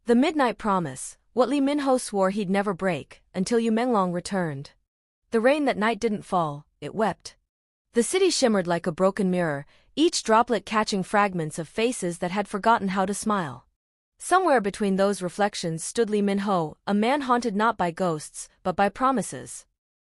The Midnight Promise, what Lee Min-ho swore he'd never break, until Menglong returned. The rain that night didn't fall, it wept. The city shimmered like a broken mirror, each droplet catching fragments of faces that had forgotten how to smile. Somewhere between those reflections stood Lee Min-ho, a man haunted not by ghosts, but by promises.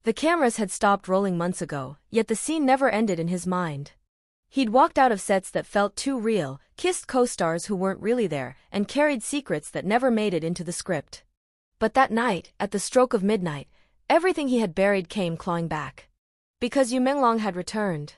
The cameras had stopped rolling months ago, yet the scene never ended in his mind. He'd walked out of sets that felt too real, kissed co-stars who weren't really there, and carried secrets that never made it into the script. But that night, at the stroke of midnight, everything he had buried came clawing back. Because Menglong had returned.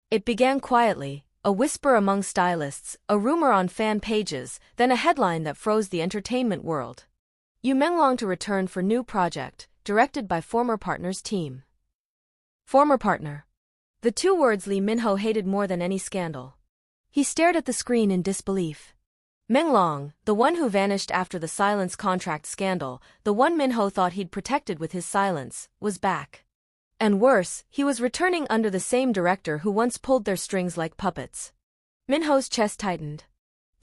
It began quietly, a whisper among stylists, a rumor on fan pages, then a headline that froze the entertainment world. Menglong to return for new project, directed by former partner's team. Former partner. The two words Lee Min-ho hated more than any scandal. He stared at the screen in disbelief. Menglong, the one who vanished after the silence contract scandal, the one Min-ho thought he'd protected with his silence, was back. And worse, he was returning under the same director who once pulled their strings like puppets. Min-ho's chest tightened.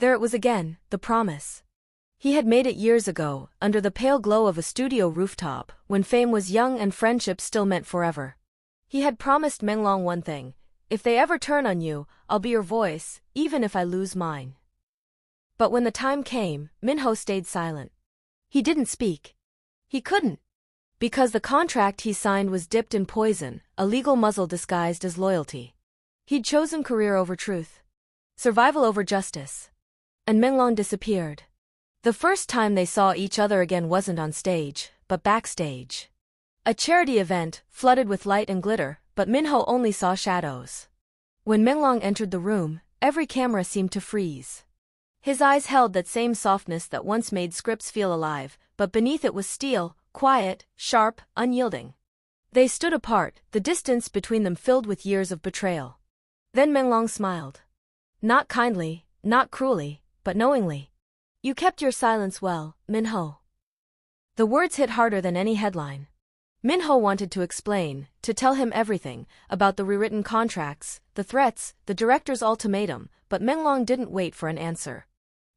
There it was again, the promise. He had made it years ago, under the pale glow of a studio rooftop, when fame was young and friendship still meant forever. He had promised Menglong one thing: if they ever turn on you, I'll be your voice, even if I lose mine. But when the time came, Min-ho stayed silent. He didn't speak. He couldn't. Because the contract he signed was dipped in poison, a legal muzzle disguised as loyalty. He'd chosen career over truth. Survival over justice. And Menglong disappeared. The first time they saw each other again wasn't on stage, but backstage. A charity event, flooded with light and glitter, but Min-ho only saw shadows. When Menglong entered the room, every camera seemed to freeze. His eyes held that same softness that once made scripts feel alive, but beneath it was steel, quiet, sharp, unyielding. They stood apart, the distance between them filled with years of betrayal. Then Menglong smiled. Not kindly, not cruelly, but knowingly. You kept your silence well, Min-ho. The words hit harder than any headline. Min-ho wanted to explain, to tell him everything, about the rewritten contracts, the threats, the director's ultimatum, but Menglong didn't wait for an answer.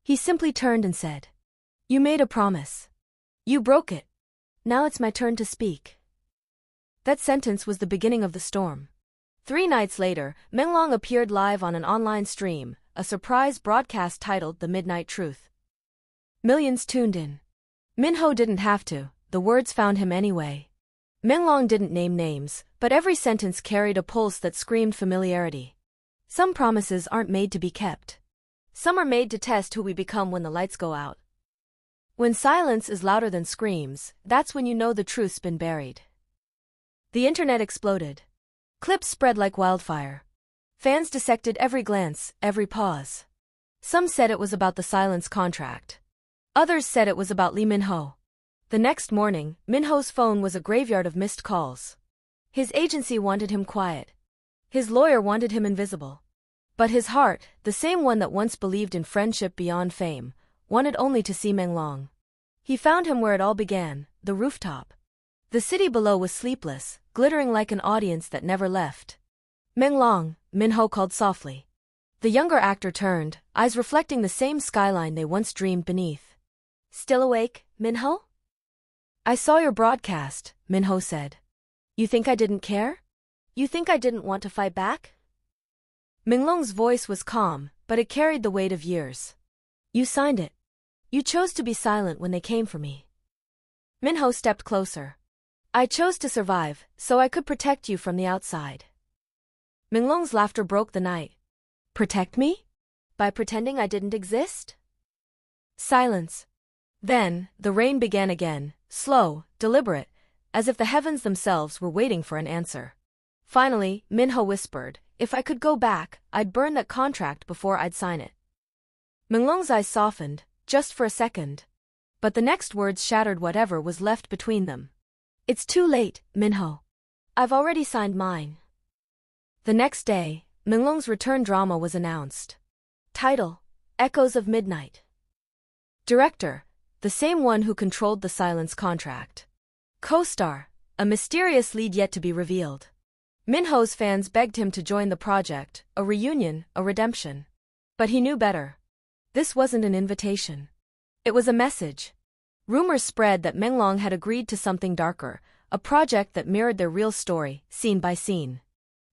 He simply turned and said, "You made a promise. You broke it. Now it's my turn to speak." That sentence was the beginning of the storm. 3 nights later, Menglong appeared live on an online stream, a surprise broadcast titled The Midnight Truth. Millions tuned in. Min-ho didn't have to, the words found him anyway. Menglong didn't name names, but every sentence carried a pulse that screamed familiarity. Some promises aren't made to be kept. Some are made to test who we become when the lights go out. When silence is louder than screams, that's when you know the truth's been buried. The internet exploded. Clips spread like wildfire. Fans dissected every glance, every pause. Some said it was about the silence contract. Others said it was about Lee Min-ho. The next morning, Min-ho's phone was a graveyard of missed calls. His agency wanted him quiet. His lawyer wanted him invisible. But his heart, the same one that once believed in friendship beyond fame, wanted only to see Menglong. He found him where it all began, the rooftop. The city below was sleepless, glittering like an audience that never left. "Menglong," Min-ho called softly. The younger actor turned, eyes reflecting the same skyline they once dreamed beneath. "Still awake, Min-ho?" "I saw your broadcast," Min-ho said. "You think I didn't care? You think I didn't want to fight back?" Menglong's voice was calm, but it carried the weight of years. "You signed it. You chose to be silent when they came for me." Min-ho stepped closer. "I chose to survive, so I could protect you from the outside." Menglong's laughter broke the night. "Protect me? By pretending I didn't exist?" Silence. Then, the rain began again, slow, deliberate, as if the heavens themselves were waiting for an answer. Finally, Min-ho whispered, "If I could go back, I'd burn that contract before I'd sign it." Menglong's eyes softened, just for a second. But the next words shattered whatever was left between them. "It's too late, Min-ho. I've already signed mine." The next day, Menglong's return drama was announced. Title: Echoes of Midnight. Director: the same one who controlled the silence contract. Co-star: a mysterious lead yet to be revealed. Min-ho's fans begged him to join the project, a reunion, a redemption. But he knew better. This wasn't an invitation. It was a message. Rumors spread that Menglong had agreed to something darker, a project that mirrored their real story, scene by scene.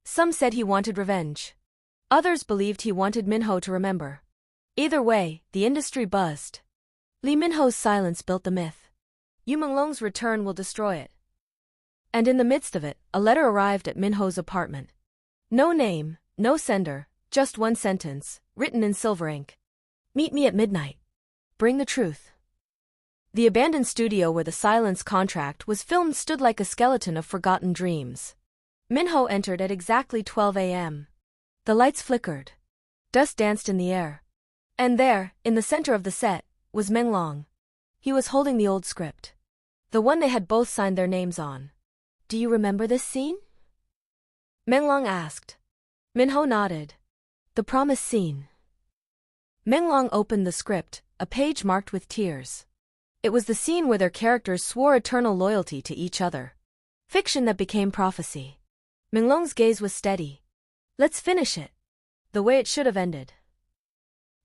Some said he wanted revenge. Others believed he wanted Minho to remember. Either way, the industry buzzed. Lee Minho's silence built the myth. Menglong's return will destroy it. And in the midst of it, a letter arrived at Minho's apartment. No name, no sender, just one sentence, written in silver ink. Meet me at midnight. Bring the truth. The abandoned studio where the silence contract was filmed stood like a skeleton of forgotten dreams. Minho entered at exactly 12 a.m. The lights flickered. Dust danced in the air. And there, in the center of the set, was Menglong. He was holding the old script. The one they had both signed their names on. Do you remember this scene? Menglong asked. Minho nodded. The promised scene. Menglong opened the script, a page marked with tears. It was the scene where their characters swore eternal loyalty to each other. Fiction that became prophecy. Menglong's gaze was steady. Let's finish it. The way it should have ended.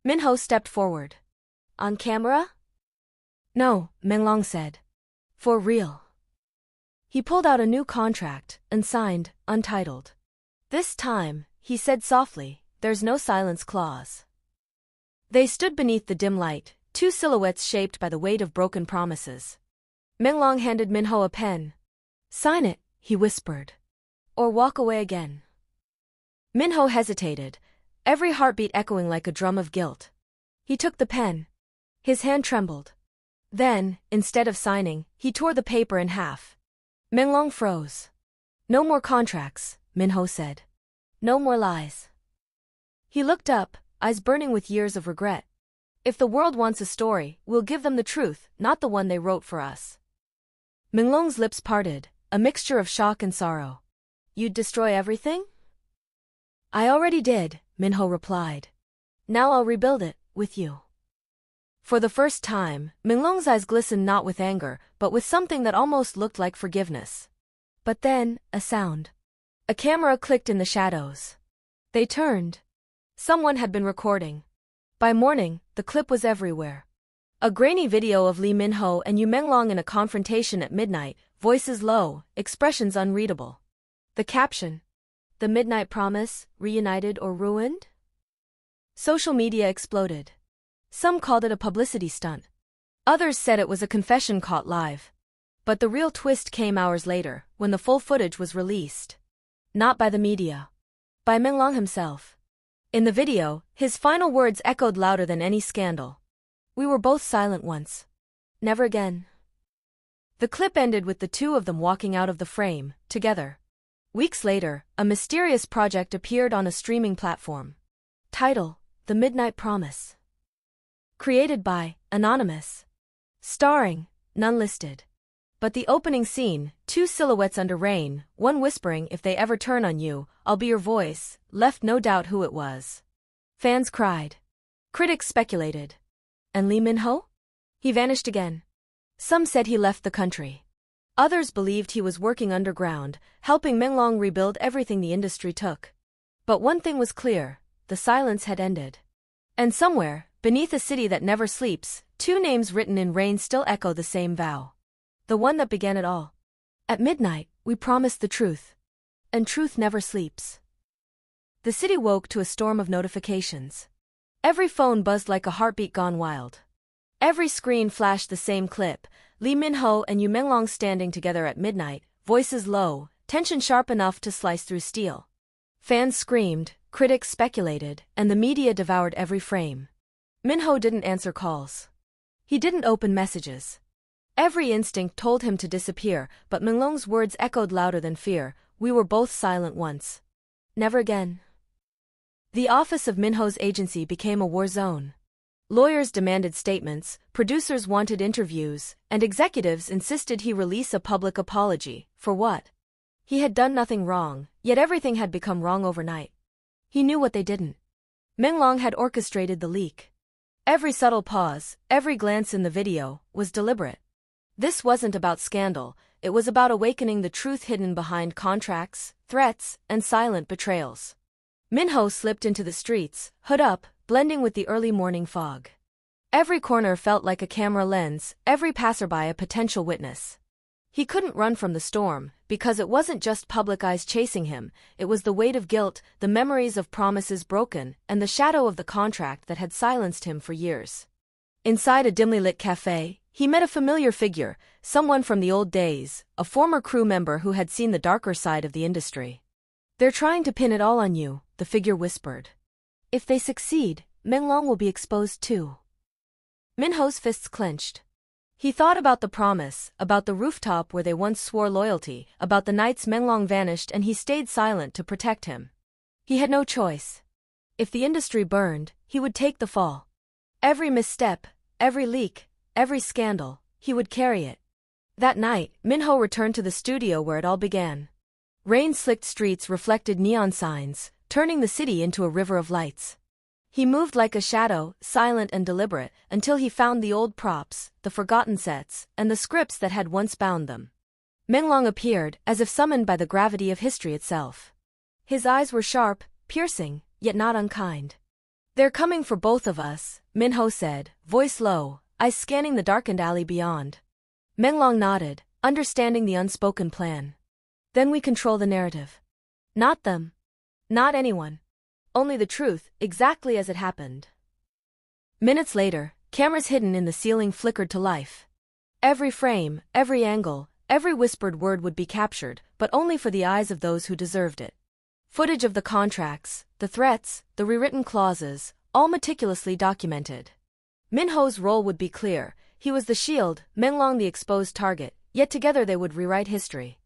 Minho stepped forward. On camera? No, Menglong said. For real. He pulled out a new contract and signed, untitled. This time, he said softly, there's no silence clause. They stood beneath the dim light, two silhouettes shaped by the weight of broken promises. Menglong handed Minho a pen. Sign it, he whispered. Or walk away again. Minho hesitated, every heartbeat echoing like a drum of guilt. He took the pen. His hand trembled. Then, instead of signing, he tore the paper in half. Menglong froze. No more contracts, Minho said. No more lies. He looked up, eyes burning with years of regret. If the world wants a story, we'll give them the truth, not the one they wrote for us. Menglong's lips parted, a mixture of shock and sorrow. You'd destroy everything? I already did, Minho replied. Now I'll rebuild it, with you. For the first time, Menglong's eyes glistened not with anger, but with something that almost looked like forgiveness. But then, a sound. A camera clicked in the shadows. They turned. Someone had been recording. By morning, the clip was everywhere. A grainy video of Lee Minho and Menglong in a confrontation at midnight, voices low, expressions unreadable. The caption. The midnight promise, reunited or ruined? Social media exploded. Some called it a publicity stunt. Others said it was a confession caught live. But the real twist came hours later, when the full footage was released. Not by the media. By Menglong himself. In the video, his final words echoed louder than any scandal. We were both silent once. Never again. The clip ended with the two of them walking out of the frame, together. Weeks later, a mysterious project appeared on a streaming platform. Title, The Midnight Promise. Created by, Anonymous. Starring, none listed. But the opening scene, two silhouettes under rain, one whispering if they ever turn on you, I'll be your voice, left no doubt who it was. Fans cried. Critics speculated. And Lee Minho? He vanished again. Some said he left the country. Others believed he was working underground, helping Menglong rebuild everything the industry took. But one thing was clear, the silence had ended. And somewhere, beneath a city that never sleeps, two names written in rain still echo the same vow. The one that began it all. At midnight, we promised the truth. And truth never sleeps. The city woke to a storm of notifications. Every phone buzzed like a heartbeat gone wild. Every screen flashed the same clip, Lee Minho and Menglong standing together at midnight, voices low, tension sharp enough to slice through steel. Fans screamed, critics speculated, and the media devoured every frame. Minho didn't answer calls. He didn't open messages. Every instinct told him to disappear, but Menglong's words echoed louder than fear. We were both silent once. Never again. The office of Minho's agency became a war zone. Lawyers demanded statements, producers wanted interviews, and executives insisted he release a public apology. For what? He had done nothing wrong, yet everything had become wrong overnight. He knew what they didn't. Menglong had orchestrated the leak. Every subtle pause, every glance in the video, was deliberate. This wasn't about scandal, it was about awakening the truth hidden behind contracts, threats, and silent betrayals. Minho slipped into the streets, hood up, blending with the early morning fog. Every corner felt like a camera lens, every passerby a potential witness. He couldn't run from the storm, because it wasn't just public eyes chasing him, it was the weight of guilt, the memories of promises broken, and the shadow of the contract that had silenced him for years. Inside a dimly lit cafe, he met a familiar figure, someone from the old days, a former crew member who had seen the darker side of the industry. "They're trying to pin it all on you," the figure whispered. "If they succeed, Menglong will be exposed too." Minho's fists clenched. He thought about the promise, about the rooftop where they once swore loyalty, about the nights Menglong vanished and he stayed silent to protect him. He had no choice. If the industry burned, he would take the fall. Every misstep, every leak, every scandal, he would carry it. That night, Minho returned to the studio where it all began. Rain-slicked streets reflected neon signs, turning the city into a river of lights. He moved like a shadow, silent and deliberate, until he found the old props, the forgotten sets, and the scripts that had once bound them. Menglong appeared, as if summoned by the gravity of history itself. His eyes were sharp, piercing, yet not unkind. "They're coming for both of us," Minho said, voice low, eyes scanning the darkened alley beyond. Menglong nodded, understanding the unspoken plan. "Then we control the narrative. Not them. Not anyone. Only the truth, exactly as it happened." Minutes later, cameras hidden in the ceiling flickered to life. Every frame, every angle, every whispered word would be captured, but only for the eyes of those who deserved it. Footage of the contracts, the threats, the rewritten clauses, all meticulously documented. Minho's role would be clear. He was the shield, Menglong the exposed target, yet together they would rewrite history.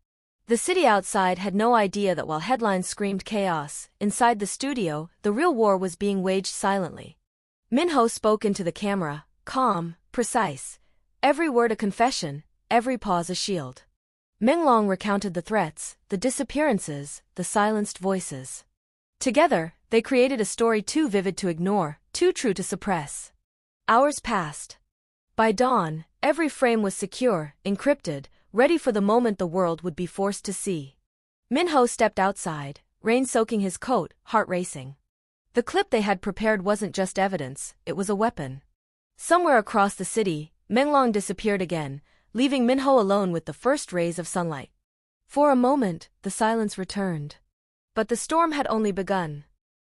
The city outside had no idea that while headlines screamed chaos, inside the studio, the real war was being waged silently. Minho spoke into the camera, calm, precise. Every word a confession, every pause a shield. Menglong recounted the threats, the disappearances, the silenced voices. Together, they created a story too vivid to ignore, too true to suppress. Hours passed. By dawn, every frame was secure, encrypted, ready for the moment the world would be forced to see. Minho stepped outside, rain soaking his coat, heart racing. The clip they had prepared wasn't just evidence, it was a weapon. Somewhere across the city, Menglong disappeared again, leaving Minho alone with the first rays of sunlight. For a moment, the silence returned. But the storm had only begun.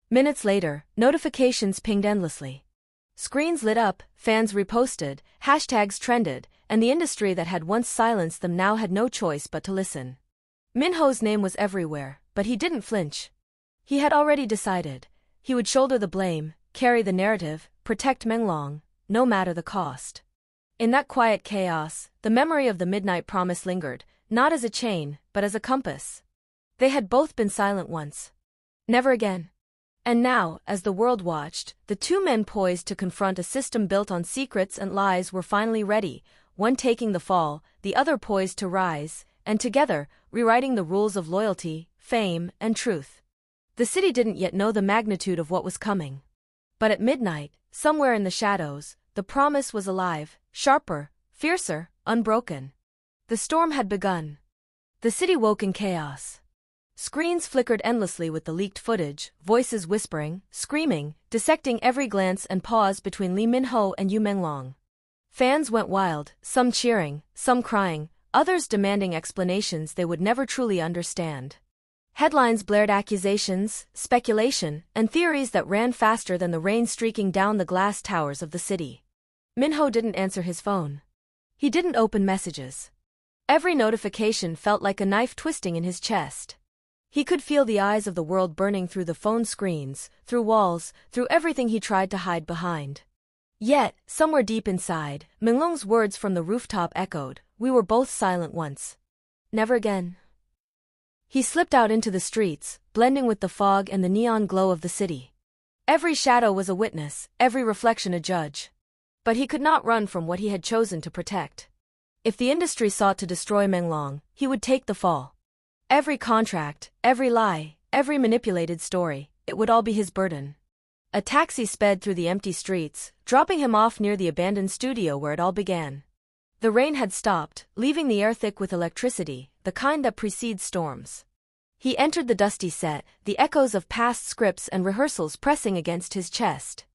Minutes later, notifications pinged endlessly. Screens lit up, fans reposted, hashtags trended, and the industry that had once silenced them now had no choice but to listen. Minho's name was everywhere, but he didn't flinch. He had already decided. He would shoulder the blame, carry the narrative, protect Menglong, no matter the cost. In that quiet chaos, the memory of the midnight promise lingered, not as a chain, but as a compass. They had both been silent once. Never again. And now, as the world watched, the two men poised to confront a system built on secrets and lies were finally ready, one taking the fall, the other poised to rise, and together, rewriting the rules of loyalty, fame, and truth. The city didn't yet know the magnitude of what was coming. But at midnight, somewhere in the shadows, the promise was alive, sharper, fiercer, unbroken. The storm had begun. The city woke in chaos. Screens flickered endlessly with the leaked footage, voices whispering, screaming, dissecting every glance and pause between Lee Minho and Yu Menglong. Fans went wild, some cheering, some crying, others demanding explanations they would never truly understand. Headlines blared accusations, speculation, and theories that ran faster than the rain streaking down the glass towers of the city. Minho didn't answer his phone. He didn't open messages. Every notification felt like a knife twisting in his chest. He could feel the eyes of the world burning through the phone screens, through walls, through everything he tried to hide behind. Yet, somewhere deep inside, Menglong's words from the rooftop echoed, "We were both silent once. Never again." He slipped out into the streets, blending with the fog and the neon glow of the city. Every shadow was a witness, every reflection a judge. But he could not run from what he had chosen to protect. If the industry sought to destroy Menglong, he would take the fall. Every contract, every lie, every manipulated story, it would all be his burden. A taxi sped through the empty streets, dropping him off near the abandoned studio where it all began. The rain had stopped, leaving the air thick with electricity, the kind that precedes storms. He entered the dusty set, the echoes of past scripts and rehearsals pressing against his chest.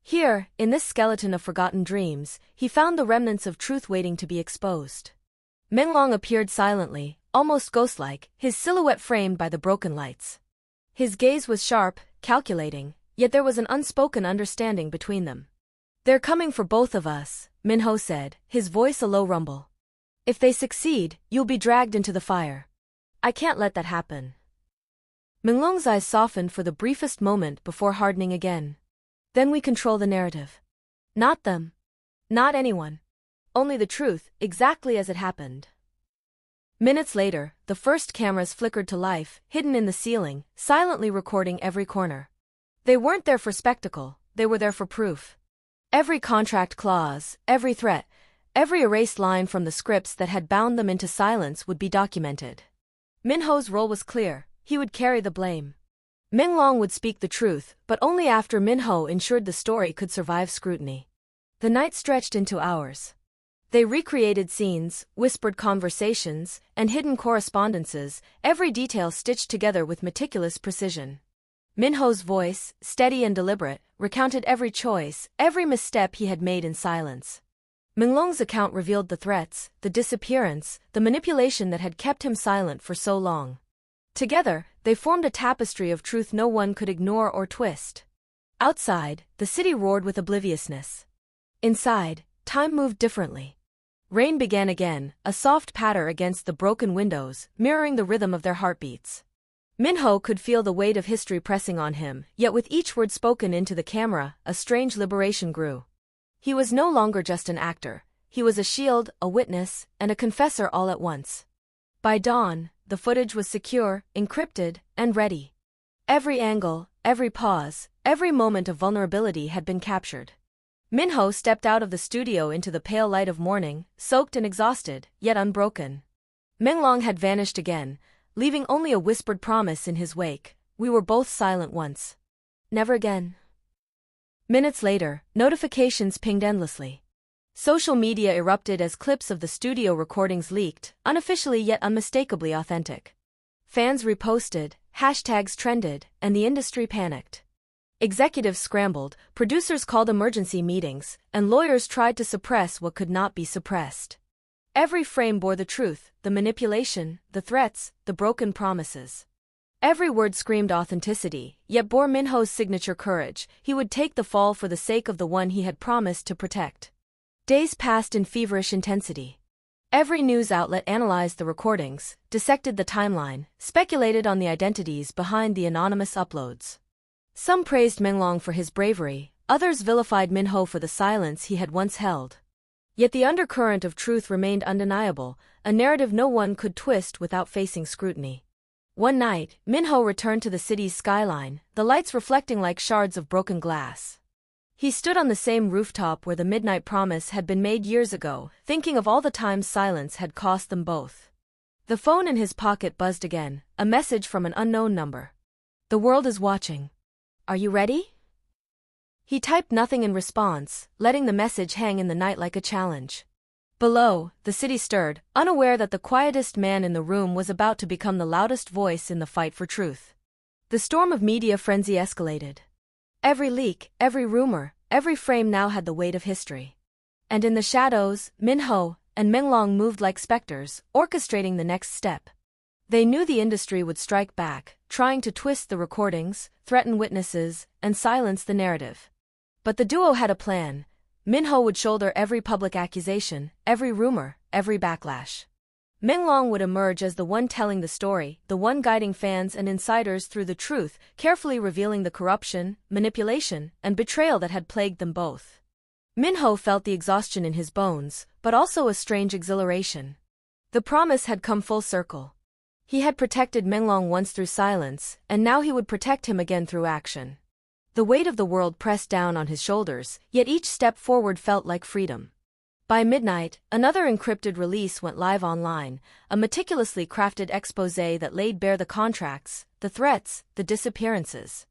Here, in this skeleton of forgotten dreams, he found the remnants of truth waiting to be exposed. Menglong appeared silently, almost ghost-like, his silhouette framed by the broken lights. His gaze was sharp, calculating, yet there was an unspoken understanding between them. "They're coming for both of us," Minho said, his voice a low rumble. "If they succeed, you'll be dragged into the fire. I can't let that happen." Menglong's eyes softened for the briefest moment before hardening again. "Then we control the narrative. Not them. Not anyone. Only the truth, exactly as it happened." Minutes later, the first cameras flickered to life, hidden in the ceiling, silently recording every corner. They weren't there for spectacle, they were there for proof. Every contract clause, every threat, every erased line from the scripts that had bound them into silence would be documented. Minho's role was clear, he would carry the blame. Menglong would speak the truth, but only after Minho ensured the story could survive scrutiny. The night stretched into hours. They recreated scenes, whispered conversations, and hidden correspondences, every detail stitched together with meticulous precision. Minho's voice, steady and deliberate, recounted every choice, every misstep he had made in silence. Menglong's account revealed the threats, the disappearance, the manipulation that had kept him silent for so long. Together, they formed a tapestry of truth no one could ignore or twist. Outside, the city roared with obliviousness. Inside, time moved differently. Rain began again, a soft patter against the broken windows, mirroring the rhythm of their heartbeats. Minho could feel the weight of history pressing on him, yet with each word spoken into the camera, a strange liberation grew. He was no longer just an actor, he was a shield, a witness, and a confessor all at once. By dawn, the footage was secure, encrypted, and ready. Every angle, every pause, every moment of vulnerability had been captured. Minho stepped out of the studio into the pale light of morning, soaked and exhausted, yet unbroken. Menglong had vanished again, leaving only a whispered promise in his wake. "We were both silent once. Never again." Minutes later, notifications pinged endlessly. Social media erupted as clips of the studio recordings leaked, unofficially yet unmistakably authentic. Fans reposted, hashtags trended, and the industry panicked. Executives scrambled, producers called emergency meetings, and lawyers tried to suppress what could not be suppressed. Every frame bore the truth, the manipulation, the threats, the broken promises. Every word screamed authenticity, yet bore Minho's signature courage. He would take the fall for the sake of the one he had promised to protect. Days passed in feverish intensity. Every news outlet analyzed the recordings, dissected the timeline, speculated on the identities behind the anonymous uploads. Some praised Menglong for his bravery, others vilified Minho for the silence he had once held. Yet the undercurrent of truth remained undeniable, a narrative no one could twist without facing scrutiny. One night, Minho returned to the city's skyline, the lights reflecting like shards of broken glass. He stood on the same rooftop where the midnight promise had been made years ago, thinking of all the times silence had cost them both. The phone in his pocket buzzed again, a message from an unknown number. "The world is watching. Are you ready?" He typed nothing in response, letting the message hang in the night like a challenge. Below, the city stirred, unaware that the quietest man in the room was about to become the loudest voice in the fight for truth. The storm of media frenzy escalated. Every leak, every rumor, every frame now had the weight of history. And in the shadows, Minho and Menglong moved like specters, orchestrating the next step. They knew the industry would strike back, trying to twist the recordings, threaten witnesses, and silence the narrative. But the duo had a plan. Minho would shoulder every public accusation, every rumor, every backlash. Menglong would emerge as the one telling the story, the one guiding fans and insiders through the truth, carefully revealing the corruption, manipulation, and betrayal that had plagued them both. Minho felt the exhaustion in his bones, but also a strange exhilaration. The promise had come full circle. He had protected Menglong once through silence, and now he would protect him again through action. The weight of the world pressed down on his shoulders, yet each step forward felt like freedom. By midnight, another encrypted release went live online, a meticulously crafted exposé that laid bare the contracts, the threats, the disappearances.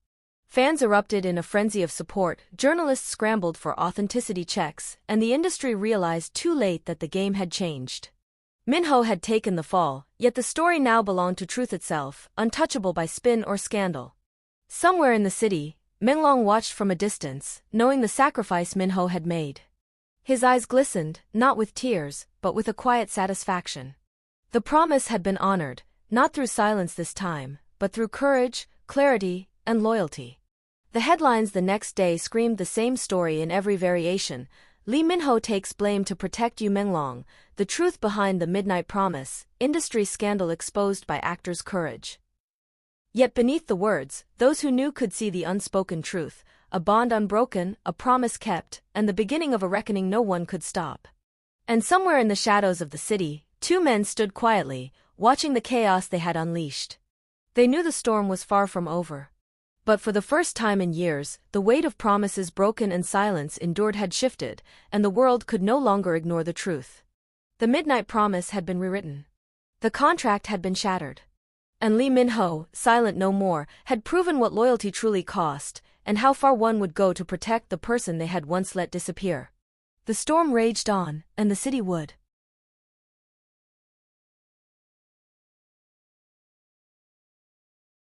Fans erupted in a frenzy of support, journalists scrambled for authenticity checks, and the industry realized too late that the game had changed. Minho had taken the fall, yet the story now belonged to truth itself, untouchable by spin or scandal. Somewhere in the city, Menglong watched from a distance, knowing the sacrifice Minho had made. His eyes glistened, not with tears, but with a quiet satisfaction. The promise had been honored, not through silence this time, but through courage, clarity, and loyalty. The headlines the next day screamed the same story in every variation. Lee Minho takes blame to protect Yu Menglong, the truth behind the midnight promise, industry scandal exposed by actors' courage. Yet beneath the words, those who knew could see the unspoken truth, a bond unbroken, a promise kept, and the beginning of a reckoning no one could stop. And somewhere in the shadows of the city, two men stood quietly, watching the chaos they had unleashed. They knew the storm was far from over. But for the first time in years, the weight of promises broken and silence endured had shifted, and the world could no longer ignore the truth. The midnight promise had been rewritten. The contract had been shattered. And Lee Minho, silent no more, had proven what loyalty truly cost, and how far one would go to protect the person they had once let disappear. The storm raged on, and the city would